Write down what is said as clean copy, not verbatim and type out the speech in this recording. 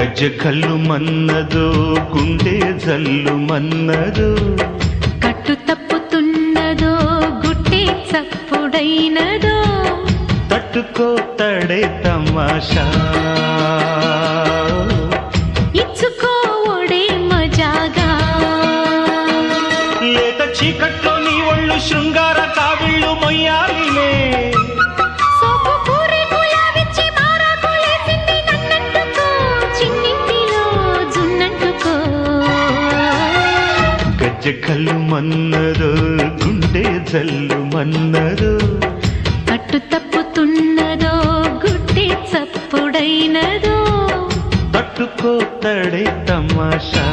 గజ్జె కల్లు మన్నదో గుండె జల్లు మన్నదో కట్టు తప్పుతున్నదో గుట్టే చప్పుడైనదో తట్టుకో తడే తమాషా ఇచ్చుకోవడే మజాగా లేత చీకట్లో నీ ఒళ్ళు శృంగార కావిళ్ళు మొయ్యాలిలే సోపు పూరి గులాబిచ్చి మారాకులేసింది నన్నంటుకో చిన్నింటిలో జున్నంటుకో గజ్జె కల్లు మన్నదో గుండె జల్లు మన్నదో కట్టు తప్పుతున్నదో గుట్టే చప్పుడైనదో తట్టుకో తడే తమాషా